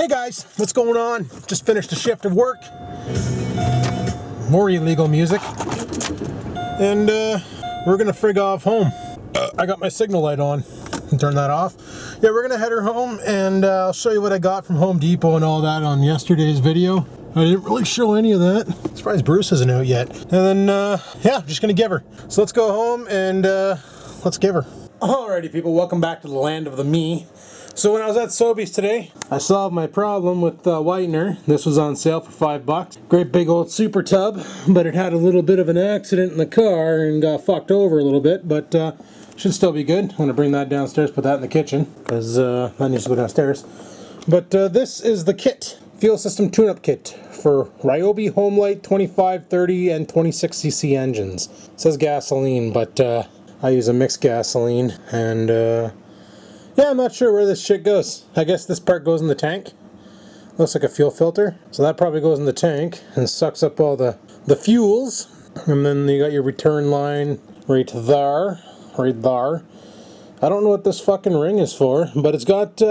Hey guys, what's going on? Just finished a shift of work. More illegal music. And we're gonna frig off home. I got my signal light on. Turn that off. Yeah, we're gonna head her home and I'll show you what I got from Home Depot and all that on yesterday's video. I didn't really show any of that. Surprised Bruce isn't out yet. And then, yeah, just gonna give her. So let's go home and let's give her. Alrighty people, welcome back to the land of the me. So when I was at Sobeys today, I solved my problem with whitener. This was on sale for $5. Great big old super tub, but it had a little bit of an accident in the car and got fucked over a little bit, but should still be good. I'm gonna bring that downstairs, put that in the kitchen, because that needs to go downstairs. But this is the kit, fuel system tune-up kit for Ryobi Homelight 25, 30, and 26cc engines. It says gasoline, but I use a mixed gasoline, and yeah, I'm not sure where this shit goes. I guess this part goes in the tank. Looks like a fuel filter. So that probably goes in the tank and sucks up all the fuels. And then you got your return line right there. Right there. I don't know what this fucking ring is for, but it's got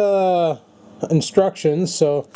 instructions, so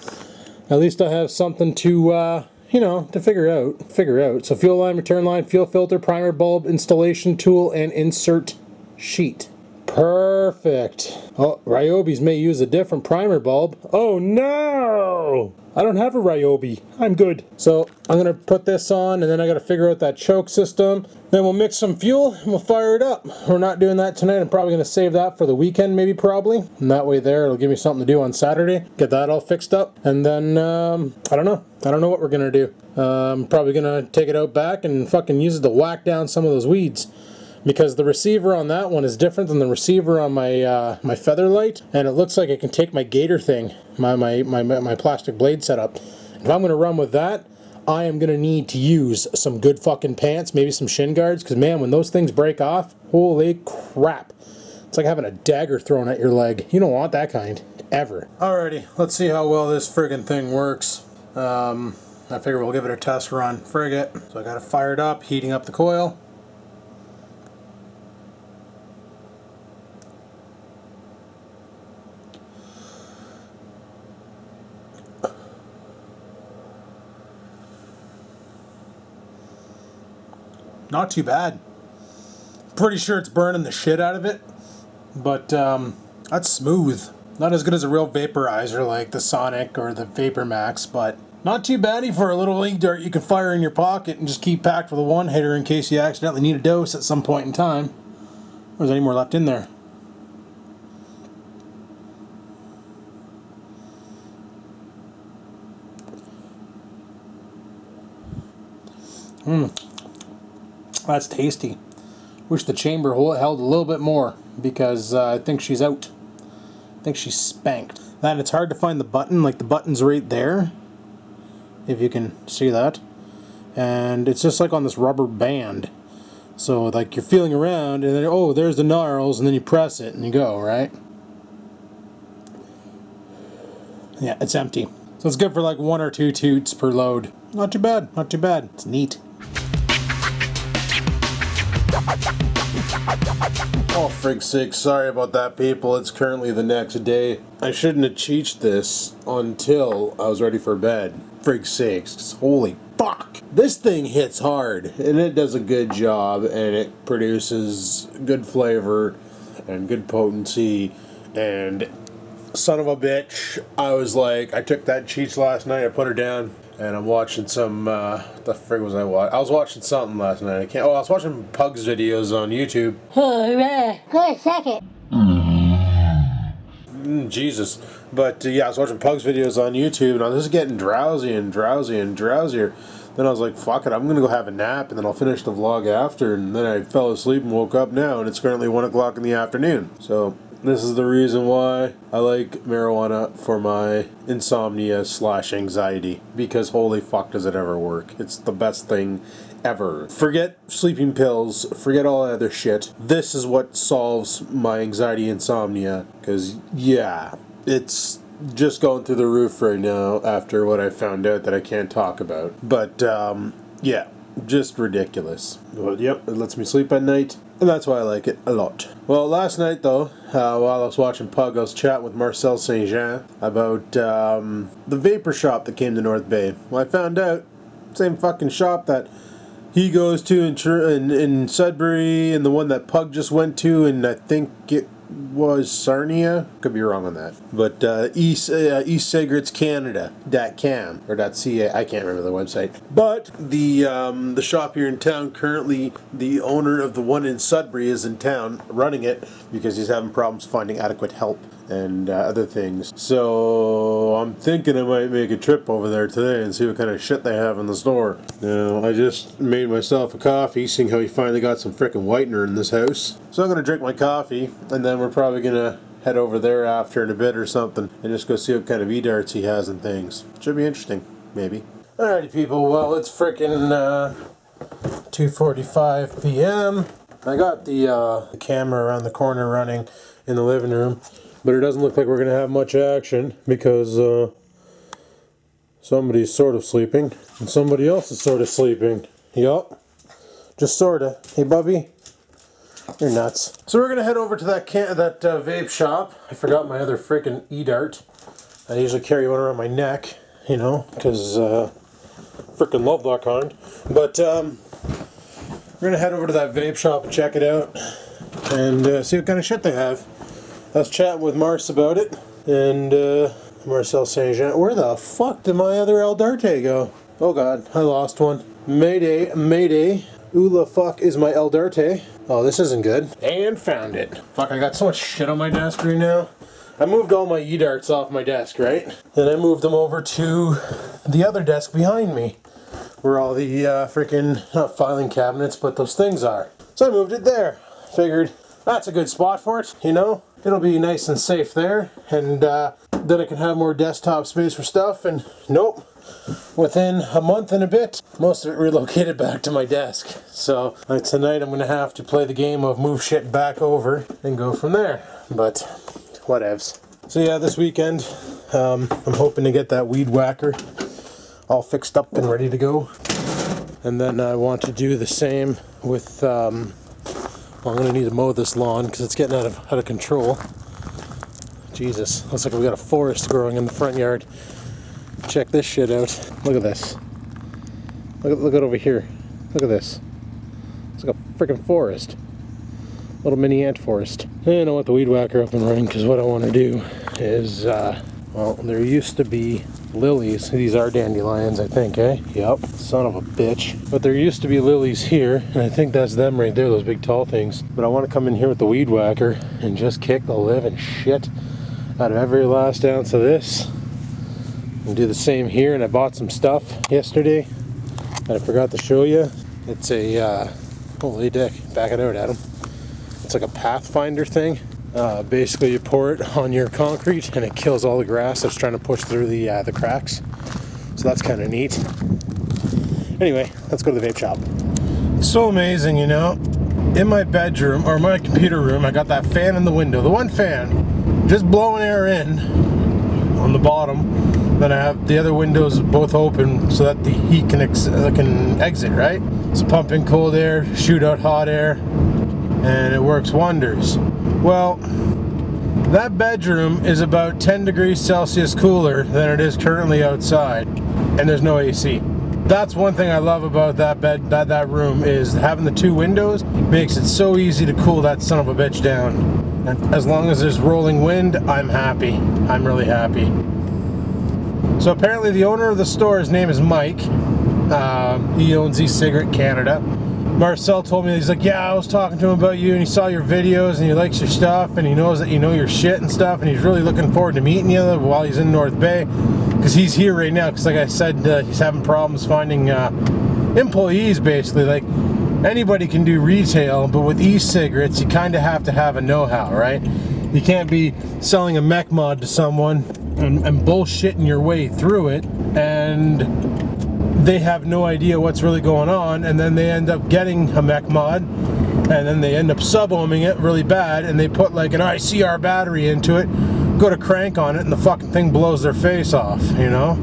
at least I have something to, you know, to figure out. So fuel line, return line, fuel filter, primer bulb, installation tool, and insert sheet. Perfect. Oh, Ryobis may use a different primer bulb. Oh no! I don't have a Ryobi. I'm good. So I'm gonna put this on and then I gotta figure out that choke system. Then we'll mix some fuel and we'll fire it up. We're not doing that tonight. I'm probably gonna save that for the weekend maybe probably. And that way there it'll give me something to do on Saturday. Get that all fixed up. And then, I don't know. I don't know what we're gonna do. I'm probably gonna take it out back and fucking use it to whack down some of those weeds. Because the receiver on that one is different than the receiver on my my Featherlight, and it looks like it can take my gator thing, my plastic blade setup. If I'm gonna run with that, I am gonna need to use some good fucking pants, maybe some shin guards, because man, when those things break off, holy crap! It's like having a dagger thrown at your leg. You don't want that kind, ever. Alrighty, let's see how well this friggin' thing works. I figure we'll give it a test run. Frig it. So I got it fired up, heating up the coil. Not too bad. Pretty sure it's burning the shit out of it, but that's smooth. Not as good as a real vaporizer like the Sonic or the Vapor Max, but not too baddy for a little ink dart you can fire in your pocket and just keep packed with a one hitter in case you accidentally need a dose at some point in time. Or is there any more left in there? That's tasty. Wish the chamber held a little bit more because I think she's out. I think she's spanked. And it's hard to find the button, like the button's right there, if you can see that. And it's just like on this rubber band. So like you're feeling around and then, oh, there's the gnarls, and then you press it and you go, right? Yeah, it's empty. So it's good for like 1 or 2 toots per load. Not too bad, not too bad. It's neat. Oh, frig's sake, sorry about that, people. It's currently the next day. I shouldn't have cheeched this until I was ready for bed. Frig's sakes, holy fuck. This thing hits hard, and it does a good job, and it produces good flavor and good potency, and son of a bitch, I was like, I took that cheech last night, I put her down, and I'm watching some, what the frig was I watching? I was watching something last night. I was watching Pugs videos on YouTube. Oh, yeah. Wait a second. Jesus. But, yeah, I was watching Pugs videos on YouTube, and I was just getting drowsy and drowsy and drowsier. Then I was like, fuck it, I'm going to go have a nap, and then I'll finish the vlog after. And then I fell asleep and woke up now, and it's currently 1 o'clock in the afternoon. So this is the reason why I like marijuana for my insomnia / anxiety. Because holy fuck does it ever work. It's the best thing ever. Forget sleeping pills, forget all that other shit. This is what solves my anxiety insomnia. Because, yeah, it's just going through the roof right now after what I found out that I can't talk about. But, yeah. Just ridiculous. But yep, it lets me sleep at night, and that's why I like it a lot. Well, last night though, while I was watching Pug, I was chatting with Marcel St. Jean about the vapor shop that came to North Bay. Well, I found out, same fucking shop that he goes to in Sudbury, and the one that Pug just went to, and I think it was Sarnia. Could be wrong on that. But ecigs Canada.cam or .ca, I can't remember the website. But the shop here in town, currently the owner of the one in Sudbury is in town running it because he's having problems finding adequate help and other things. So I'm thinking I might make a trip over there today and see what kind of shit they have in the store. Now, I just made myself a coffee, seeing how he finally got some frickin' whitener in this house. So I'm gonna drink my coffee, and then we're probably gonna head over there after in a bit or something and just go see what kind of e-darts he has and things. Should be interesting, maybe. Alrighty people, well it's frickin' 2:45 p.m. I got the camera around the corner running in the living room, but it doesn't look like we're gonna have much action because somebody's sort of sleeping and somebody else is sort of sleeping. Yup, just sorta. Hey Bubby, you're nuts. So we're gonna head over to that vape shop. I forgot my other freaking e-dart. I usually carry one around my neck, you know, because freaking love that kind. But we're gonna head over to that vape shop and check it out and see what kind of shit they have. I was chatting with Mars about it, and Marcel St. Jean. Where the fuck did my other El Darte go? Oh god, I lost one. Mayday, mayday. Who the fuck is my El Darte? Oh, this isn't good. And found it. Fuck, I got so much shit on my desk right now. I moved all my e-darts off my desk, right? Then I moved them over to the other desk behind me, where all the freaking, not filing cabinets, but those things are. So I moved it there. Figured that's a good spot for it, you know? It'll be nice and safe there, and then I can have more desktop space for stuff, and nope. Within a month and a bit, most of it relocated back to my desk. So tonight I'm going to have to play the game of move shit back over and go from there. But whatevs. So yeah, this weekend I'm hoping to get that weed whacker all fixed up and ready to go. And then I want to do the same with well, I'm going to need to mow this lawn because it's getting out of control. Jesus, looks like we got a forest growing in the front yard. Check this shit out. Look at this. Look at over here. Look at this. It's like a freaking forest. Little mini ant forest. And I want the weed whacker up and running because what I want to do is, well, there used to be lilies. These are dandelions, I think, eh? Yep. Son of a bitch. But there used to be lilies here, and I think that's them right there, those big tall things. But I want to come in here with the weed whacker and just kick the living shit out of every last ounce of this. And do the same here, and I bought some stuff yesterday that I forgot to show you. It's a, holy dick, back it out, Adam. It's like a Pathfinder thing. Basically you pour it on your concrete and it kills all the grass that's trying to push through the cracks. So that's kind of neat. Anyway, let's go to the vape shop. So amazing, you know. In my bedroom, or my computer room, I got that fan in the window. The one fan, just blowing air in on the bottom. Then I have the other windows both open so that the heat can exit, right? So pump in cold air, shoot out hot air, and it works wonders. Well, that bedroom is about 10 degrees Celsius cooler than it is currently outside, and there's no AC. That's one thing I love about that room, is having the two windows makes it so easy to cool that son of a bitch down. And as long as there's rolling wind, I'm happy. I'm really happy. So apparently the owner of the store, his name is Mike. He owns eCigs Canada. Marcel told me, he's like, yeah, I was talking to him about you, and he saw your videos, and he likes your stuff, and he knows that you know your shit and stuff, and he's really looking forward to meeting you while he's in North Bay, because he's here right now, because like I said, he's having problems finding employees, basically. Like, anybody can do retail, but with e-cigarettes, you kind of have to have a know-how, right? You can't be selling a mech mod to someone and bullshitting your way through it, and they have no idea what's really going on, and then they end up getting a mech mod, and then they end up sub-ohming it really bad, and they put like an ICR battery into it, go to crank on it, and the fucking thing blows their face off, you know?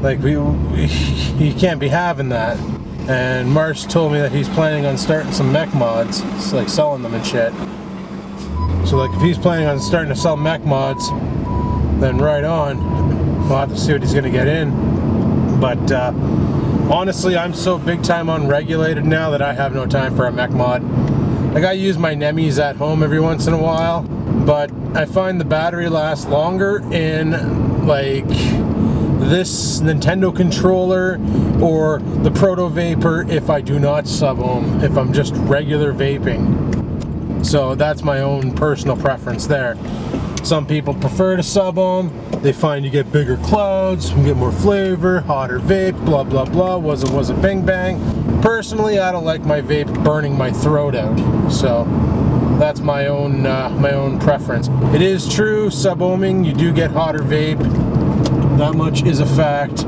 Like, you can't be having that. And Marsh told me that he's planning on starting some mech mods, so like selling them and shit. So like if he's planning on starting to sell mech mods, then right on. We'll have to see what he's gonna get in. But honestly, I'm so big time unregulated now that I have no time for a mech mod. Like I use my Nemis at home every once in a while, but I find the battery lasts longer in like this Nintendo controller or the Proto Vapor if I do not sub-ohm, if I'm just regular vaping. So that's my own personal preference there. Some people prefer to sub-ohm. They find you get bigger clouds, you get more flavor, hotter vape, blah blah blah, was a bing bang. Personally, I don't like my vape burning my throat out. So that's my own preference. It is true, sub-ohming, you do get hotter vape. That much is a fact,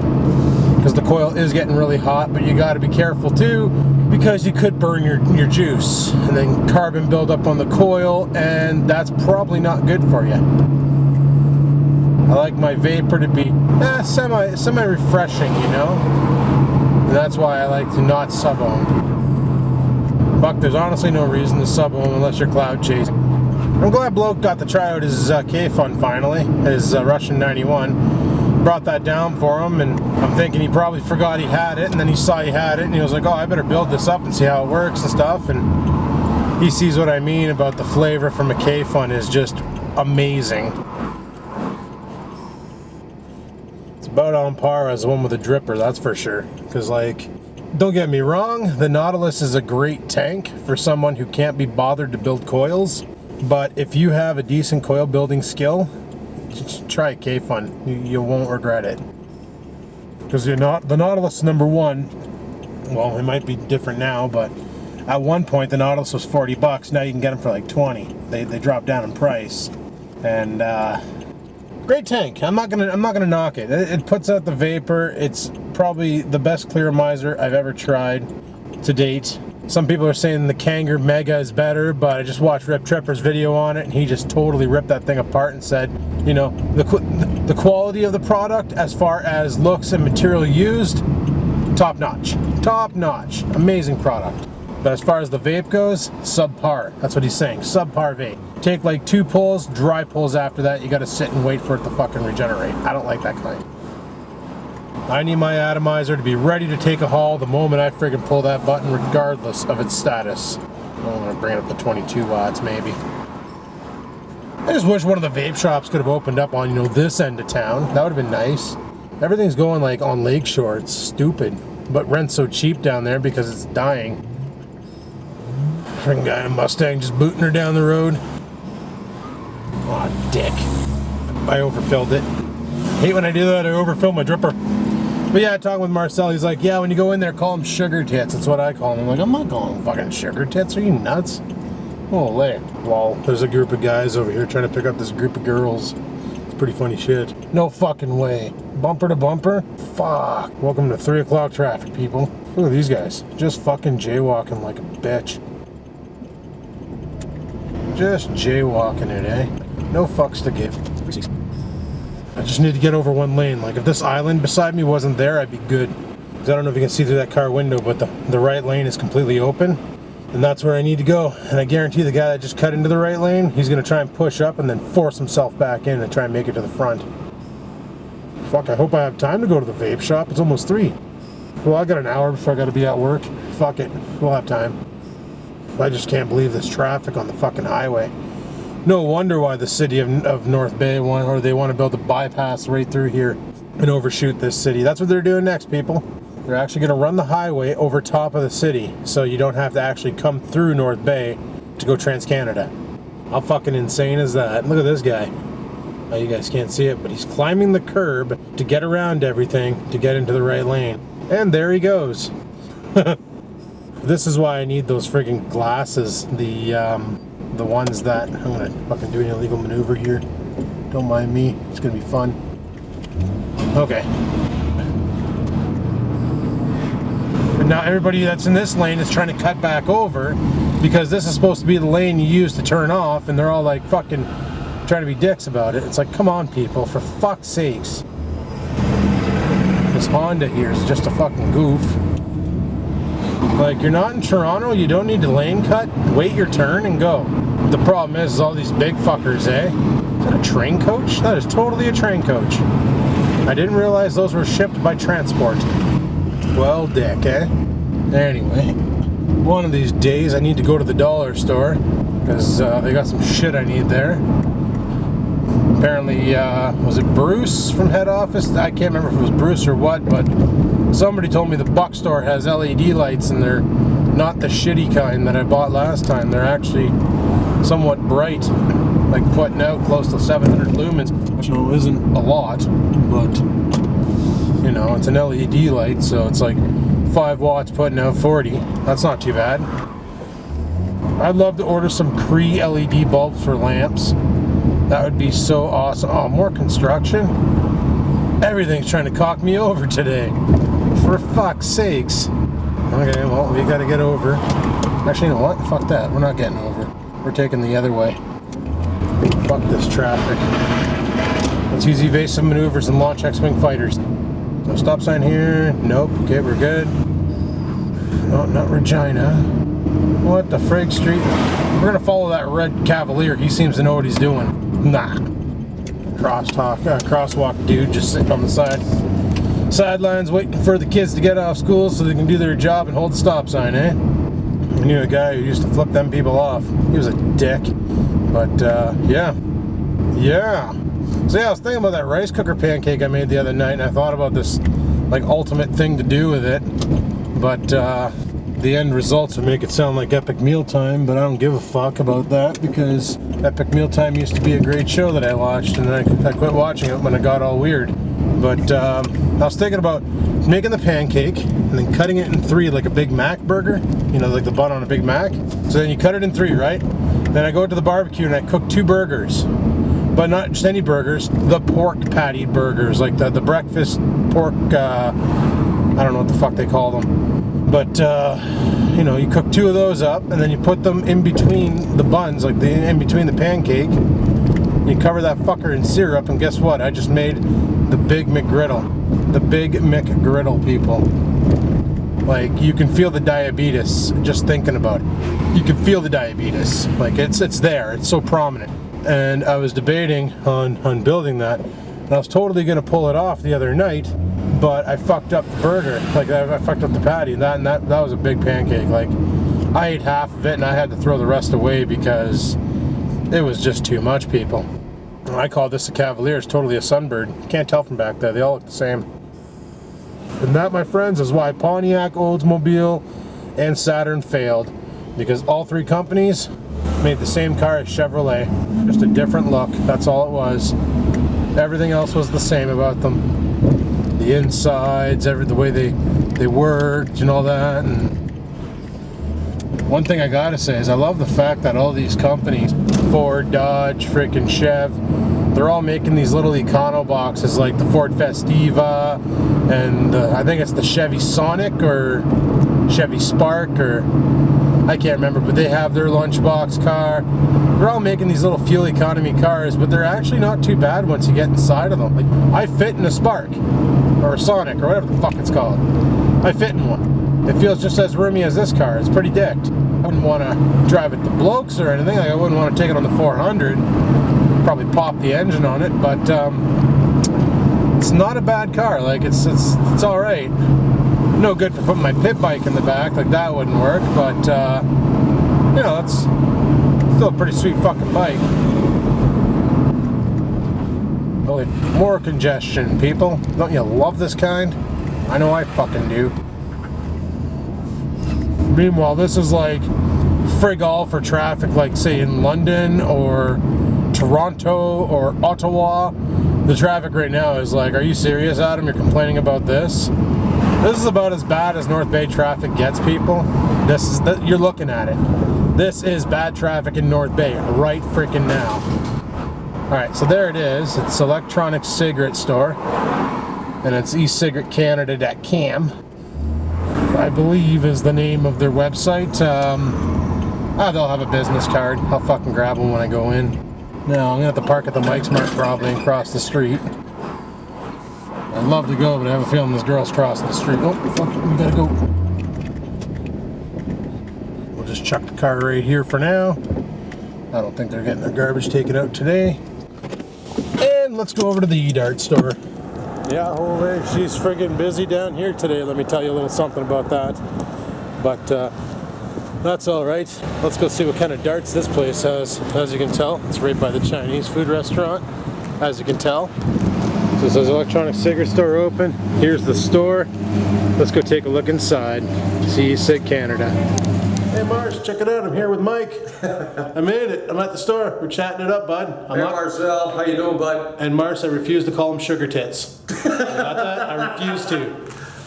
because the coil is getting really hot, but you got to be careful too, because you could burn your juice and then carbon build up on the coil, and that's probably not good for you. I like my vapor to be semi refreshing, you know, and that's why I like to not sub-ohm. Fuck, there's honestly no reason to sub-ohm unless you're cloud chasing. I'm glad Bloke got to try out his K-Fun finally, his Russian 91. Brought that down for him, and I'm thinking he probably forgot he had it, and then he saw he had it, and he was like, oh, I better build this up and see how it works and stuff. And he sees what I mean about the flavor from a K-Fun is just amazing. It's about on par as the one with a dripper, that's for sure. Because, like, don't get me wrong, the Nautilus is a great tank for someone who can't be bothered to build coils, but if you have a decent coil building skill, just try a K-Fun. You won't regret it. Because the Nautilus #1, well, it might be different now, but at one point the Nautilus was $40. Now you can get them for like 20. They dropped down in price, and great tank. I'm not gonna knock it. It puts out the vapor. It's probably the best clearomizer I've ever tried to date. Some people are saying the Kanger Mega is better, but I just watched Rip Tripper's video on it, and he just totally ripped that thing apart and said, you know, the quality of the product as far as looks and material used, top notch, amazing product. But as far as the vape goes, subpar. That's what he's saying, subpar vape. Take like 2 pulls, dry pulls after that. You got to sit and wait for it to fucking regenerate. I don't like that kind. I need my atomizer to be ready to take a haul the moment I friggin' pull that button, regardless of its status. I'm gonna bring it up to 22 watts, maybe. I just wish one of the vape shops could have opened up on, you know, this end of town. That would have been nice. Everything's going like on Lakeshore. It's stupid. But rent's so cheap down there because it's dying. Friggin' guy in a Mustang just booting her down the road. Aw, dick. I overfilled it. Hate when I do that, I overfill my dripper. But yeah, talking with Marcel, he's like, yeah, when you go in there, call them sugar tits. That's what I call them. I'm like, I'm not calling them fucking sugar tits. Are you nuts? Holy. Well, there's a group of guys over here trying to pick up this group of girls. It's pretty funny shit. No fucking way. Bumper to bumper? Fuck. Welcome to 3 o'clock traffic, people. Look at these guys. Just fucking jaywalking like a bitch. Just jaywalking it, eh? No fucks to give. I just need to get over one lane. Like if this island beside me wasn't there, I'd be good. Because I don't know if you can see through that car window, but the right lane is completely open. And that's where I need to go. And I guarantee the guy that just cut into the right lane, he's going to try and push up and then force himself back in and try and make it to the front. Fuck, I hope I have time to go to the vape shop. It's almost 3. Well, I got an hour before I got to be at work. Fuck it. We'll have time. I just can't believe this traffic on the fucking highway. No wonder why the city of North Bay want to build a bypass right through here and overshoot this city. That's what they're doing next, people. They're actually going to run the highway over top of the city, so you don't have to actually come through North Bay to go Trans-Canada. How fucking insane is that? Look at this guy. Oh, you guys can't see it, but he's climbing the curb to get around everything to get into the right lane. And there he goes. This is why I need those friggin' glasses. The ones that, I'm gonna fucking do an illegal maneuver here. Don't mind me, it's gonna be fun. Okay. And now everybody that's in this lane is trying to cut back over because this is supposed to be the lane you use to turn off, and they're all like fucking trying to be dicks about it. It's like, come on people, for fuck's sakes. This Honda here is just a fucking goof. Like, you're not in Toronto, you don't need to lane cut, wait your turn and go. The problem is all these big fuckers, eh? Is that a train coach? That is totally a train coach. I didn't realize those were shipped by transport. Well, dick, eh? Anyway, one of these days I need to go to the dollar store because they got some shit I need there. Apparently, was it Bruce from head office? I can't remember if it was Bruce or what, but somebody told me the Buck store has LED lights and they're not the shitty kind that I bought last time. They're actually somewhat bright, like putting out close to 700 lumens, which isn't a lot, but you know, it's an LED light, so it's like 5 watts putting out 40. That's not too bad. I'd love to order some Cree LED bulbs for lamps. That would be so awesome. Oh, more construction? Everything's trying to cock me over today. For fuck's sakes. Okay, well, we gotta get over. Actually, you know what? Fuck that. We're not getting over. We're taking the other way. Fuck this traffic. Let's use evasive maneuvers and launch X-Wing fighters. No stop sign here. Nope. Okay, we're good. No, not Regina. What the frig street? We're gonna follow that red Cavalier. He seems to know what he's doing. Nah. Crosswalk dude just sitting on the sidelines waiting for the kids to get off school so they can do their job and hold the stop sign, eh? I knew a guy who used to flip them people off. He was a dick. But, yeah. Yeah. So, yeah, I was thinking about that rice cooker pancake I made the other night, and I thought about this, like, ultimate thing to do with it. But, the end results would make it sound like Epic Mealtime, but I don't give a fuck about that because Epic Mealtime used to be a great show that I watched, and then I quit watching it when it got all weird. But I was thinking about making the pancake and then cutting it in 3 like a Big Mac burger, you know, like the bun on a Big Mac. So then you cut it in 3, right? Then I go to the barbecue and I cook 2 burgers. But not just any burgers, the pork patty burgers, like the breakfast pork, I don't know what the fuck they call them. But, you know, you cook 2 of those up, and then you put them in between the buns, like in between the pancake. You cover that fucker in syrup, and guess what? I just made the Big McGriddle. The Big McGriddle, people. Like, you can feel the diabetes just thinking about it. You can feel the diabetes. Like, it's there. It's so prominent. And I was debating on building that, and I was totally going to pull it off the other night. But I fucked up the burger, like I fucked up the patty, and that was a big pancake. Like, I ate half of it and I had to throw the rest away because it was just too much, people. I call this a Cavalier. It's totally a Sunbird. You can't tell from back there. They all look the same. And that, my friends, is why Pontiac, Oldsmobile, and Saturn failed, because all 3 companies made the same car as Chevrolet, just a different look. That's all it was. Everything else was the same about them. The insides, the way they worked and all that. And one thing I gotta say is I love the fact that all these companies, Ford, Dodge, freaking Chev, they're all making these little econo boxes like the Ford Festiva and I think it's the Chevy Sonic or Chevy Spark, or I can't remember, but they have their lunchbox car. They're all making these little fuel economy cars, but they're actually not too bad once you get inside of them. Like, I fit in a Spark or a Sonic or whatever the fuck it's called. I fit in one. It feels just as roomy as this car. It's pretty dicked. I wouldn't want to drive it the blokes or anything. Like, I wouldn't want to take it on the 400. Probably pop the engine on it, but it's not a bad car. Like, it's all right. No good for putting my pit bike in the back. Like, that wouldn't work, but you know, it's still a pretty sweet fucking bike. Holy, more congestion, people. Don't you love this kind? I know I fucking do. Meanwhile, this is like frig all for traffic, like say in London or Toronto or Ottawa. The traffic right now is like, are you serious, Adam? You're complaining about this? This is about as bad as North Bay traffic gets, people. You're looking at it. This is bad traffic in North Bay right freaking now. Alright, so there it is. It's Electronic Cigarette Store. And it's ecigarettecanada.com. I believe is the name of their website. They'll have a business card. I'll fucking grab one when I go in. No, I'm gonna have to park at the Mike's Mart probably and cross the street. I'd love to go, but I have a feeling this girl's crossing the street. Oh, fuck, we gotta go. chuck the car right here for now. I don't think they're getting their garbage taken out today. And let's go over to the E-Dart store. Yeah, holy, she's friggin' busy down here today. Let me tell you a little something about that. But that's all right. Let's go see what kind of darts this place has. As you can tell, it's right by the Chinese food restaurant. As you can tell. So it says electronic cigarette store open. Here's the store. Let's go take a look inside. See Ecig Canada. Hey Mars, check it out. I'm here with Mike. I made it. I'm at the store. We're chatting it up, bud. Hey Marcel, how you doing, bud? And Mars, I refuse to call him sugar tits. You got that? I refuse to.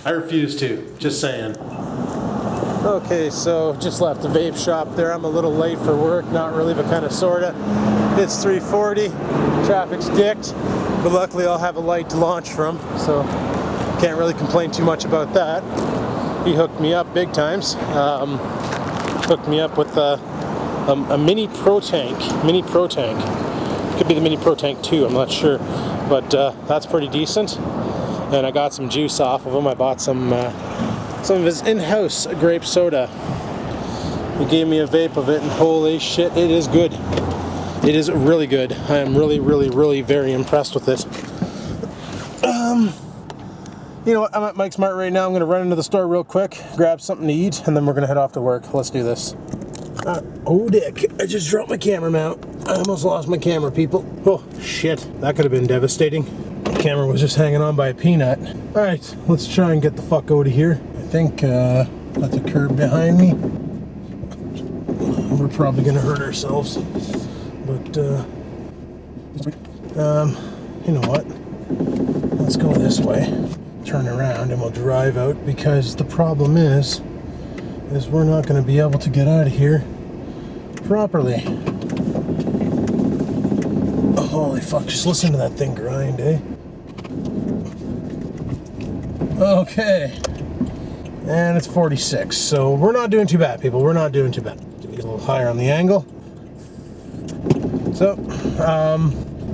I refuse to. Just saying. Okay, so just left the vape shop there. I'm a little late for work. Not really, but kind of sorta. It's 3:40. Traffic's dicked. But luckily I'll have a light to launch from, so can't really complain too much about that. He hooked me up big times. Hooked me up with a mini Pro Tank. Could be the mini Pro Tank 2, I'm not sure. But that's pretty decent. And I got some juice off of him. I bought some of his in-house grape soda. He gave me a vape of it, and holy shit, it is good. It is really good. I am really very impressed with it. You know what? I'm at Mike's Mart right now. I'm going to run into the store real quick, grab something to eat, and then we're going to head off to work. Let's do this. Oh, dick. I just dropped my camera mount. I almost lost my camera, people. Oh, shit. That could have been devastating. The camera was just hanging on by a peanut. Alright, let's try and get the fuck out of here. I think that's a curb behind me. We're probably going to hurt ourselves. But, you know what? Let's go this way. Turn around and we'll drive out, because the problem is we're not going to be able to get out of here properly. Oh, holy fuck, just listen to that thing grind, eh? Okay. And it's 46, so we're not doing too bad, people. We're not doing too bad. Get a little higher on the angle. So,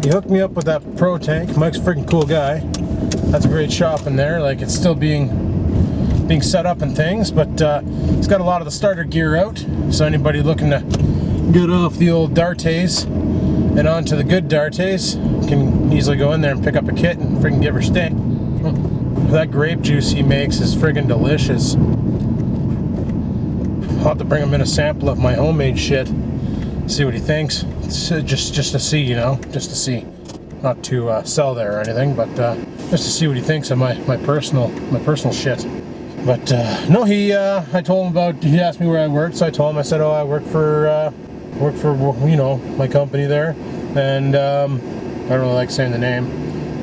he hooked me up with that Pro Tank. Mike's a freaking cool guy. That's a great shop in there. Like, it's still being set up and things, but it's got a lot of the starter gear out. So anybody looking to get off the old Dartes and onto the good Dartes can easily go in there and pick up a kit and freaking give her stick. That grape juice he makes is friggin' delicious. I'll have to bring him in a sample of my homemade shit. See what he thinks. Just to see, you know, just to see. Not to sell there or anything, but just to see what he thinks of my personal shit. But no, I told him about. He asked me where I worked, so I told him. I said, "Oh, I work for you know, my company there," and I don't really like saying the name,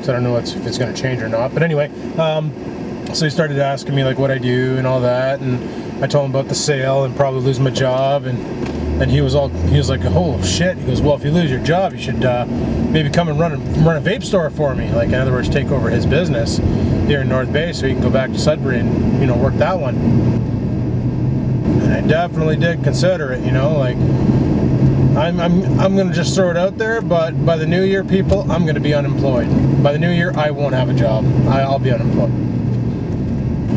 so I don't know if it's going to change or not. But anyway, so he started asking me like what I do and all that, and I told him about the sale and probably lose my job, and he was like, oh shit. He goes, well, if you lose your job, you should maybe come and run a vape store for me. Like, in other words, take over his business here in North Bay, so he can go back to Sudbury and, you know, work that one. And I definitely did consider it, you know, like, I'm gonna just throw it out there, but by the new year, people, I'm gonna be unemployed. By the new year, I won't have a job. I'll be unemployed.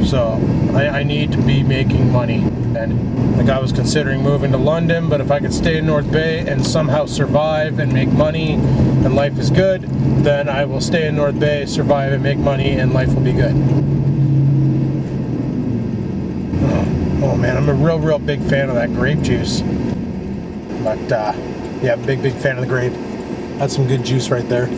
So I need to be making money. And like, I was considering moving to London, but if I could stay in North Bay and somehow survive and make money and life is good, then I will stay in North Bay, survive and make money, and life will be good. Oh man, I'm a real big fan of that grape juice. But yeah, big fan of the grape. That's some good juice right there.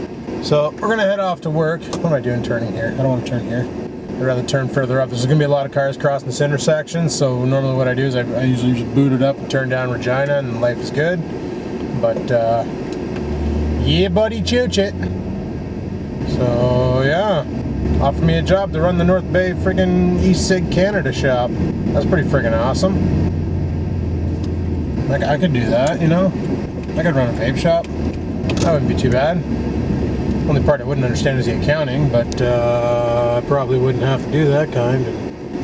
So we're gonna head off to work. What am I doing turning here? I don't want to turn here. I'd rather turn further up. There's going to be a lot of cars crossing this intersection, so normally what I do is I usually just boot it up and turn down Regina, and life is good. But, yeah, buddy, chooch it. So, yeah. Offer me a job to run the North Bay friggin' Ecig Canada shop. That's pretty friggin' awesome. Like, I could do that, you know? I could run a vape shop. That wouldn't be too bad. Only part I wouldn't understand is the accounting, but I probably wouldn't have to do that kind of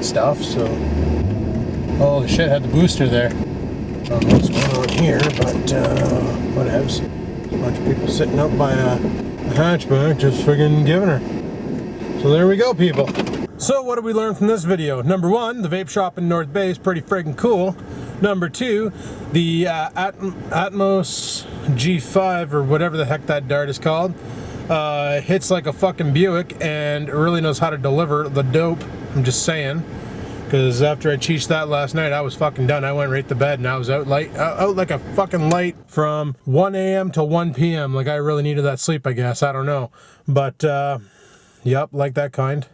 stuff, so... Holy shit, had the booster there. I don't know what's going on here, but whatevs. A bunch of people sitting up by a hatchback just friggin' giving her. So there we go, people. So what did we learn from this video? Number one, the vape shop in North Bay is pretty friggin' cool. Number two, the Atmos G5 or whatever the heck that dart is called hits like a fucking Buick and really knows how to deliver the dope. I'm just saying, because after I cheesed that last night, I was fucking done. I went right to bed and I was out like a fucking light from 1 a.m. to 1 p.m. Like I really needed that sleep, I guess. I don't know, but yep, like that kind.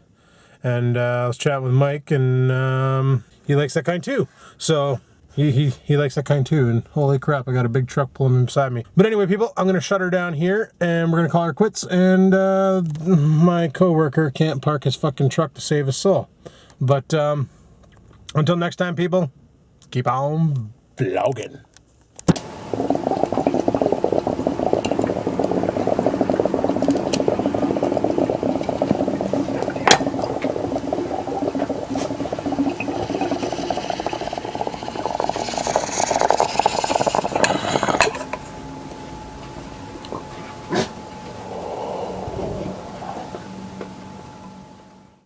And I was chatting with Mike, and he likes that kind too. So he likes that kind too. And holy crap, I got a big truck pulling him beside me. But anyway, people, I'm gonna shut her down here, and we're gonna call her quits. And my coworker can't park his fucking truck to save his soul. But until next time, people, keep on vlogging.